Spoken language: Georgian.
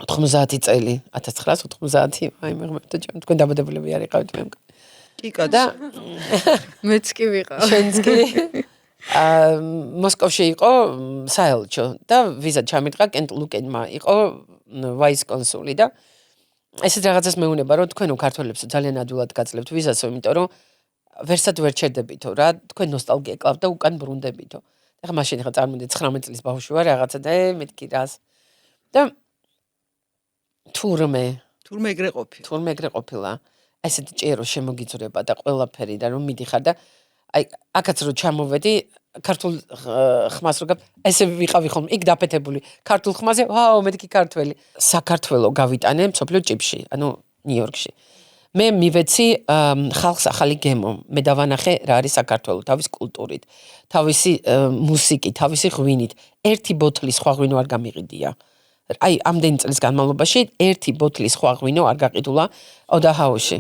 90 წელი 1990 აი მეგობრებო თქვენ დაბადებულები არ იყავით მე კიკა და მეც კი ვიყავ შენც კი მოსკოვში იყო საელჩო და ვიზა ჩამიტყა კენტ ლუკენმა იყო ვაის კონსული და ესეთ რაღაცას მეუნება რომ თქვენო ქართველებს ძალიან ადვილად გაძლევთ ვიზასო იმიტომ რომ ვერსად ვერ ჩერდებითო რა თქვენ ნოსტალგია კლავთ და უკან ბრუნდებითო ეხლა მაშინ ხა წარმოვიდგინეთ 19 წლის ბავშვი ვარ რაღაცა და მეთქი რას და თურმე ეგრე ყოფილა ესეთი ჭირო შემოგიწურება და ყველაფერი და რომ მიდიხარ და აი აქაც რო ჩამოვედი ქართულ ხმას რო ესე ვიყავი ხოლმე იქ დაფეთებული ქართულ ხმაზე ვაუ მეთქი ქართველი საქართველო გავიტანე მსოფლიო ჭიფში ანუ ნიუ-იორკში მე მივეცი ხალხს ახალი გემო მე დავანახე რა არის საქართველო თავის კულტურით თავისი მუსიკით თავისი ღვინით ერთი ბოთლის სხვა ღვინო არ გამიყიდია აი ამდენი წლის განმავლობაში ერთი ბოთლის სხვა ღვინო არ გაყიდულა ოდაჰაუში